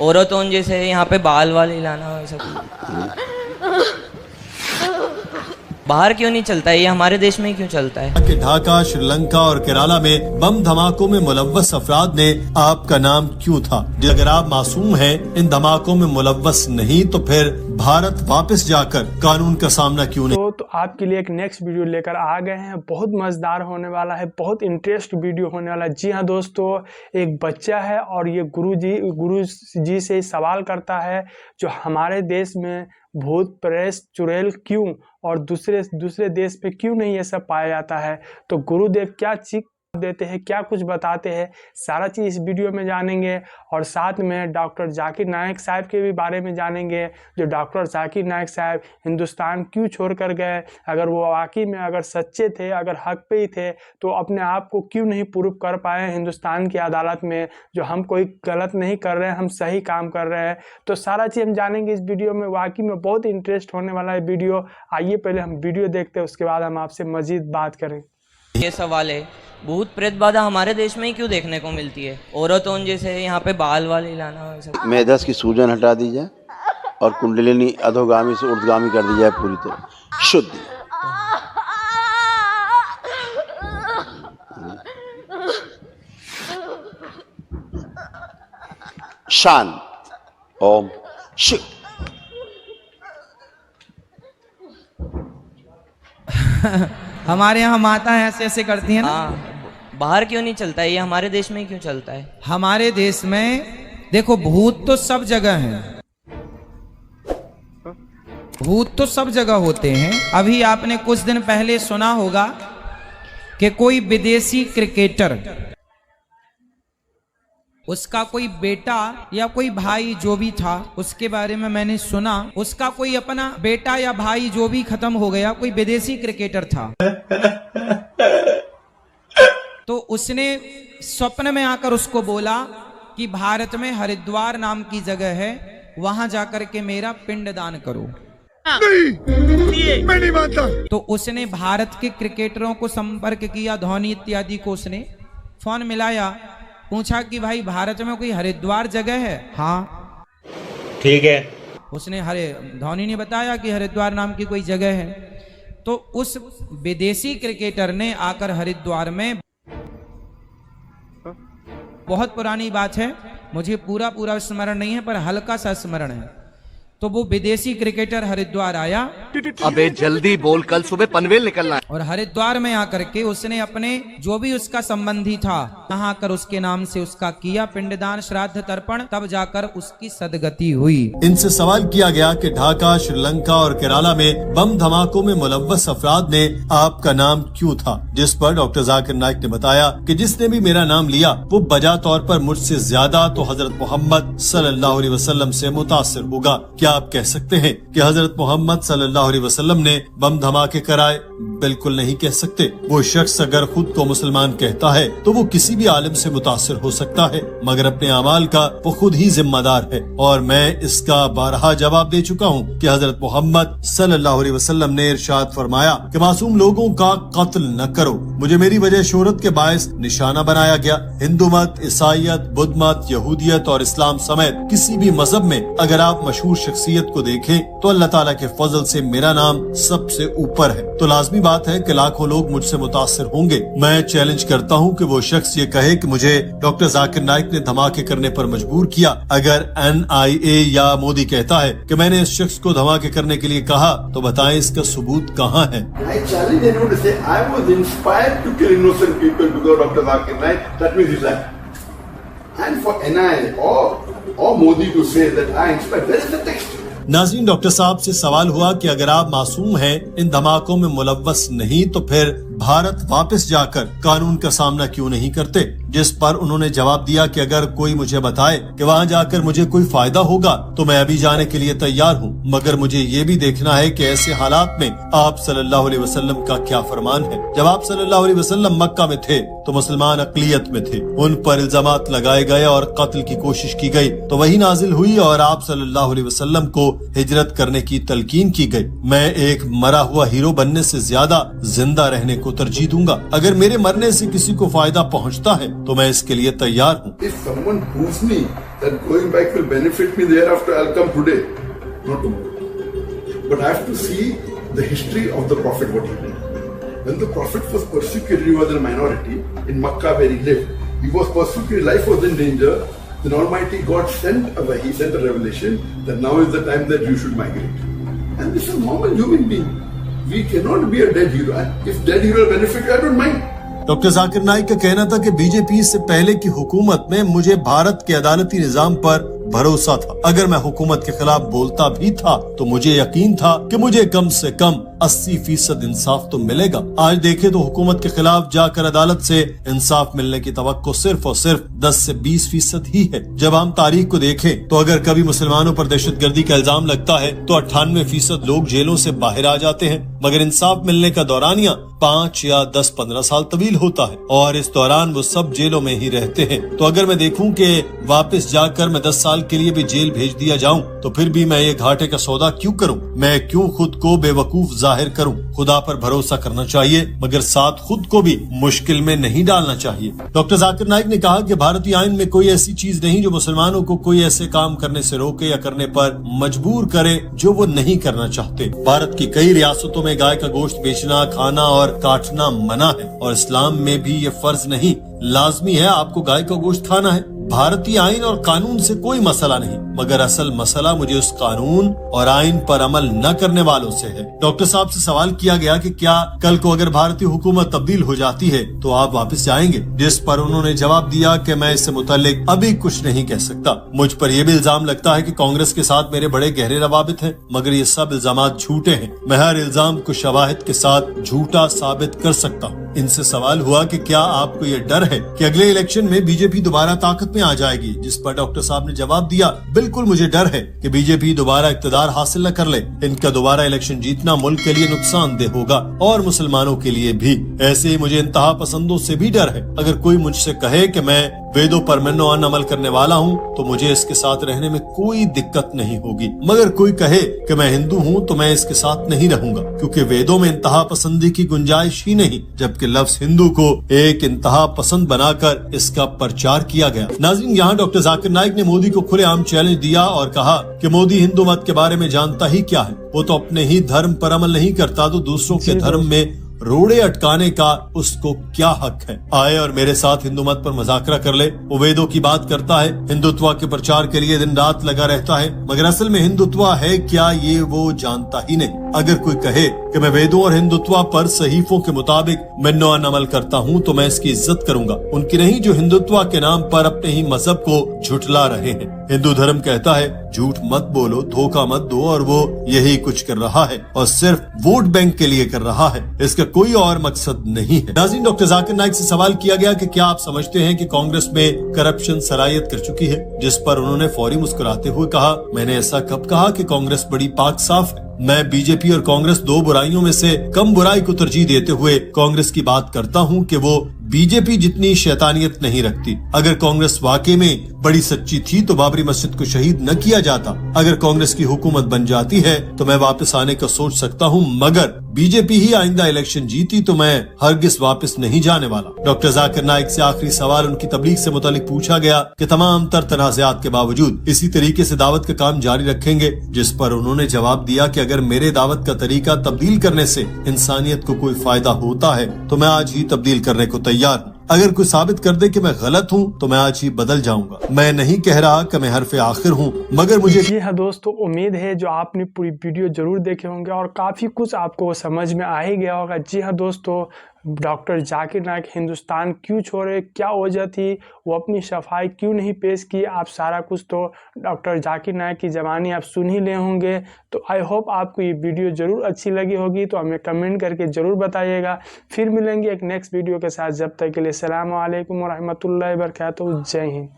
औरतों जैसे यहाँ पे बाल वाल हिलाना वैसा कुछ। बाहर क्यों नहीं चलता है, ये हमारे देश में ही क्यों चलता है? कि ढाका, श्रीलंका और केरला में बम धमाकों में मुलव्वस अफराद ने आपका नाम क्यों था? अगर आप मासूम हैं, इन धमाकों में मुलव्वस नहीं, तो फिर भारत वापस जाकर कानून का सामना क्यों नहीं? तो आपके लिए एक नेक्स्ट वीडियो लेकर आ गए हैं। बहुत मजेदार होने वाला है, बहुत इंटरेस्ट वीडियो होने वाला है। जी हाँ दोस्तों, एक बच्चा है और ये गुरु जी से सवाल करता है, जो हमारे देश में भूत प्रेत चुड़ैल क्यों और दूसरे देश पे क्यों नहीं ये सब पाया जाता है। तो गुरुदेव क्या चीख देते हैं, क्या कुछ बताते हैं, सारा चीज़ इस वीडियो में जानेंगे। और साथ में डॉक्टर जाकिर नाइक साहब के भी बारे में जानेंगे, जो डॉक्टर जाकिर नाइक साहब हिंदुस्तान क्यों छोड़ कर गए। अगर वो वाकई में अगर सच्चे थे, अगर हक पे ही थे, तो अपने आप को क्यों नहीं प्रूव कर पाए हिंदुस्तान की अदालत में, जो हम कोई गलत नहीं कर रहे हैं, हम सही काम कर रहे हैं। तो सारा चीज़ हम जानेंगे इस वीडियो में। वाकई में बहुत इंटरेस्ट होने वाला है वीडियो। आइए पहले हम वीडियो देखते हैं, उसके बाद हम आपसे मजीद बात करें। ये सवाल है, भूत प्रेत बाधा हमारे देश में ही क्यों देखने को मिलती है? औरतों जैसे यहाँ पे बाल वाल हिलाना वैसा। मेधस की सूजन हटा दी जाए और कुंडलिनी अधोगामी से ऊर्ध्वगामी कर दी जाए पूरी तरह शुद्ध। शांत ओम शिव। हमारे यहाँ माता ऐसे ऐसे करती हैं ना। बाहर क्यों नहीं चलता है, ये हमारे देश में ही क्यों चलता है? हमारे देश में देखो, भूत तो सब जगह हैं, भूत तो सब जगह होते हैं। अभी आपने कुछ दिन पहले सुना होगा कि कोई विदेशी क्रिकेटर, उसका कोई बेटा या कोई भाई जो भी था, उसके बारे में मैंने सुना, उसका कोई अपना बेटा या भाई जो भी खत्म हो गया, कोई विदेशी क्रिकेटर था। तो उसने स्वप्न में आकर उसको बोला कि भारत में हरिद्वार नाम की जगह है, वहां जाकर के मेरा पिंडदान करो। नहीं, मैं नहीं मानता। तो उसने भारत के क्रिकेटरों को संपर्क किया, धोनी इत्यादि को उसने फोन मिलाया, पूछा कि भाई भारत में कोई हरिद्वार जगह है? हाँ ठीक है। उसने धोनी ने बताया कि हरिद्वार नाम की कोई जगह है। तो उस विदेशी क्रिकेटर ने आकर हरिद्वार में, बहुत पुरानी बात है, मुझे पूरा स्मरण नहीं है, पर हल्का सा स्मरण है। तो वो विदेशी क्रिकेटर हरिद्वार आया। अबे जल्दी बोल, कल सुबह पनवेल निकलना है। और हरिद्वार में आकर के उसने अपने जो भी उसका संबंधी था, वहां आकर उसके नाम से उसका किया पिंडदान, श्राद्ध, तर्पण, तब जाकर उसकी सदगति हुई। इनसे सवाल किया गया कि ढाका, श्रीलंका और केरला में बम धमाकों में मुलव्वस अफराद ने आपका नाम क्यों था, जिस पर डॉक्टर जाकिर नाइक ने बताया कि जिसने भी मेरा नाम लिया वो बजा तौर पर मुझसे ज्यादा तो हजरत मोहम्मद सल्लल्लाहु अलैहि वसल्लम से मुतासिर होगा। क्या आप कह सकते हैं कि हजरत मोहम्मद सल्लल्लाहु अलैहि वसल्लम ने बम धमाके कराए? बिल्कुल नहीं कह सकते। वो शख्स अगर खुद को मुसलमान कहता है तो वो किसी भी आलिम से मुतासिर हो सकता है, मगर अपने अमाल का वो खुद ही जिम्मेदार है। और मैं इसका बारहा जवाब दे चुका हूँ कि हजरत मोहम्मद सल्लल्लाहु अलैहि वसल्लम ने इरशाद फरमाया कि मासूम लोगों का कत्ल न करो। मुझे मेरी वजह शोहरत के बायस निशाना बनाया गया। हिंदू मत, ईसाईयत, बुद्ध मत, यहूदियत और इस्लाम समेत किसी भी मजहब में अगर आप मशहूर शख्सियत को देखें तो अल्लाह ताला के फजल से मेरा नाम सबसे ऊपर है। तो लाजमी बात है कि लाखों लोग मुझसे मुतासिर होंगे। मैं चैलेंज करता हूँ कि वो शख्स ये कहे कि मुझे डॉक्टर जाकिर नाइक ने धमाके करने पर मजबूर किया। अगर NIA या मोदी कहता है कि मैंने इस शख्स को धमाके करने के लिए कहा, तो बताएं इसका सबूत कहाँ है? I challenge anyone to say I was inspired to kill innocent people because of Dr. Zakir Naik. That means he's lying. And for NIA or Modi to say that I inspired, where is the text? नाज़रीन, doctor साहब से सवाल हुआ कि अगर आप मासूम हैं, इन धमाकों में मुलव्वस नहीं, तो फिर भारत वापस जाकर कानून का सामना क्यों नहीं करते? जिस पर उन्होंने जवाब दिया कि अगर कोई मुझे बताए कि वहां जाकर मुझे कोई फायदा होगा तो मैं अभी जाने के लिए तैयार हूं, मगर मुझे ये भी देखना है कि ऐसे हालात में आप सल्लल्लाहु अलैहि वसल्लम का क्या फरमान है। जब आप सल्लल्लाहु अलैहि वसल्लम मक्का में थे तो मुसलमान अक़लियत में थे, उन पर इल्जामात लगाए गए और कत्ल की कोशिश की गई, तो वही नाजिल हुई और आप सल्लल्लाहु अलैहि वसल्लम को हिजरत करने की तलकीन की गई। मैं एक मरा हुआ हीरो बनने से ज्यादा जिंदा रहने को को तरजीह दूंगा। अगर मेरे मरने से किसी को फायदा पहुंचता है तो मैं इसके लिए तैयार हूँ। If someone proves me that going back will benefit me thereafter, I'll come today, not tomorrow. But I have to see the history of the Prophet, what he did. When the Prophet was persecuted, he was in a minority in Makkah where he lived. He was persecuted, life was in danger. Then Almighty God sent He sent a revelation that now is the time that you should migrate. And this is a normal human being. We cannot be a dead hero. If dead hero benefit, I don't mind. Doctor Zakir Naik का कहना था कि BJP से पहले की हुकूमत में मुझे भारत के अदालती निजाम पर भरोसा था। अगर मैं हुकूमत के खिलाफ बोलता भी था तो मुझे यकीन था कि मुझे कम से कम 80% इंसाफ तो मिलेगा। आज देखे तो हुकूमत के खिलाफ जाकर अदालत से इंसाफ मिलने की तवक्को सिर्फ और सिर्फ 10 से 20% ही है। जब हम तारीख को देखें तो अगर कभी मुसलमानों पर दहशतगर्दी का इल्जाम लगता है तो 98% लोग जेलों से बाहर आ जाते हैं, मगर इंसाफ मिलने का दौरानिया 5 या 10-15 साल तवील होता है और इस दौरान वो सब जेलों में ही रहते हैं। तो अगर मैं देखूं कि वापस जाकर मैं 10 साल के लिए भी जेल भेज दिया जाऊं तो फिर भी मैं ये घाटे का सौदा क्यों करूं? मैं क्यों खुद को बेवकूफ जाहिर करूं? खुदा पर भरोसा करना चाहिए मगर साथ खुद को भी मुश्किल में नहीं डालना चाहिए। डॉक्टर जाकिर नाइक ने कहा कि भारतीय आईन में कोई ऐसी चीज नहीं जो मुसलमानों को कोई ऐसे काम करने से रोके या करने पर मजबूर करे जो वो नहीं करना चाहते। भारत की कई रियासतों में गाय का गोश्त बेचना, खाना और काटना मना है और इस्लाम में भी ये फर्ज नहीं, लाजमी है आपको गाय का गोश्त खाना है। भारतीय आइन और कानून से कोई मसला नहीं, मगर असल मसला मुझे उस कानून और आइन पर अमल न करने वालों से है। डॉक्टर साहब से सवाल किया गया कि क्या कल को अगर भारतीय हुकूमत तब्दील हो जाती है तो आप वापस जाएंगे, जिस पर उन्होंने जवाब दिया कि मैं इससे मुतालिक अभी कुछ नहीं कह सकता। मुझ पर यह भी इल्जाम लगता है कि कांग्रेस के साथ मेरे बड़े गहरे रवाबित हैं, मगर ये सब इल्जाम झूठे हैं। मैं हर इल्जाम को शवाहिद के साथ झूठा साबित कर सकता हूँ। इनसे सवाल हुआ कि क्या आपको ये डर है कि अगले इलेक्शन में बीजेपी दोबारा ताकत में आ जाएगी, जिस पर डॉक्टर साहब ने जवाब दिया, बिल्कुल मुझे डर है कि बीजेपी दोबारा इक्तदार हासिल न कर ले। इनका दोबारा इलेक्शन जीतना मुल्क के लिए नुकसानदेह होगा और मुसलमानों के लिए भी। ऐसे ही मुझे इंतहा पसंदों से भी डर है। अगर कोई मुझसे कहे कि मैं वेदों पर मन्नो-अन अमल करने वाला हूँ तो मुझे इसके साथ रहने में कोई दिक्कत नहीं होगी, मगर कोई कहे कि मैं हिंदू हूँ तो मैं इसके साथ नहीं रहूंगा, क्योंकि वेदों में इंतहा पसंदी की गुंजाइश ही नहीं, जबकि लफ्ज हिंदू को एक इंतहा पसंद बनाकर इसका प्रचार किया गया। नाज़रीन, यहाँ डॉक्टर जाकिर नाइक ने मोदी को खुलेआम चैलेंज दिया और कहा कि मोदी हिंदू मत के बारे में जानता ही क्या है, वो तो अपने ही धर्म पर अमल नहीं करता तो दूसरों के धर्म में रोड़े अटकाने का उसको क्या हक है। आए और मेरे साथ हिंदू मत पर मजाकरा कर ले। वो वेदों की बात करता है, हिंदुत्व के प्रचार के लिए दिन रात लगा रहता है, मगर असल में हिंदुत्व है क्या ये वो जानता ही नहीं। अगर कोई कहे कि मैं वेदों और हिंदुत्व पर सहीफों के मुताबिक मन्नो-अन अमल करता हूँ तो मैं इसकी इज्जत करूंगा, उनकी नहीं जो हिंदुत्व के नाम पर अपने ही मजहब को झुठला रहे हैं। हिंदू धर्म कहता है झूठ मत बोलो, धोखा मत दो, और वो यही कुछ कर रहा है और सिर्फ वोट बैंक के लिए कर रहा है, इसका कोई और मकसद नहीं है। नाज़रीन, डॉक्टर जाकिर नाइक से सवाल किया गया कि क्या आप समझते हैं कि कांग्रेस में करप्शन सरायत कर चुकी है, जिस पर उन्होंने फौरी मुस्कुराते हुए कहा, मैंने ऐसा कब कहा कि कांग्रेस बड़ी पाक साफ है। मैं बीजेपी और कांग्रेस दो बुराइयों में से कम बुराई को तरजीह देते हुए कांग्रेस की बात करता हूं कि वो बीजेपी जितनी शैतानियत नहीं रखती। अगर कांग्रेस वाकई में बड़ी सच्ची थी तो बाबरी मस्जिद को शहीद न किया जाता। अगर कांग्रेस की हुकूमत बन जाती है तो मैं वापस आने का सोच सकता हूं, मगर बीजेपी ही आइंदा इलेक्शन जीती तो मैं हरगिज वापस नहीं जाने वाला। डॉक्टर जाकिर नाइक से आखिरी सवाल उनकी तबलीग से मुतालिक पूछा गया कि तमाम तर तनाज़ात के बावजूद इसी तरीके से दावत का काम जारी रखेंगे, जिस पर उन्होंने जवाब दिया कि अगर मेरे दावत का तरीका तब्दील करने से इंसानियत को कोई फायदा होता है तो मैं आज ही तब्दील करने को तैयार हूँ। अगर कोई साबित कर दे कि मैं गलत हूँ तो मैं आज ही बदल जाऊंगा। मैं नहीं कह रहा कि मैं हरफ आखिर हूँ, मगर मुझे जी हाँ दोस्तों, उम्मीद है जो आपने पूरी वीडियो जरूर देखे होंगे और काफ़ी कुछ आपको समझ में आ ही गया होगा। जी हाँ दोस्तों, डॉक्टर जाकिर नाइक हिंदुस्तान क्यों छोड़े, क्या वजह थी, वो अपनी सफाई क्यों नहीं पेश की, आप सारा कुछ तो डॉक्टर जाकिर नाइक की ज़बानी आप सुन ही ले होंगे। तो आई होप आपको ये वीडियो ज़रूर अच्छी लगी होगी, तो हमें कमेंट करके ज़रूर बताइएगा। फिर मिलेंगे एक नेक्स्ट वीडियो के साथ, जब तक के लिए अस्सलाम वालेकुम व रहमतुल्लाहि व बरकातहू। जय हिंद।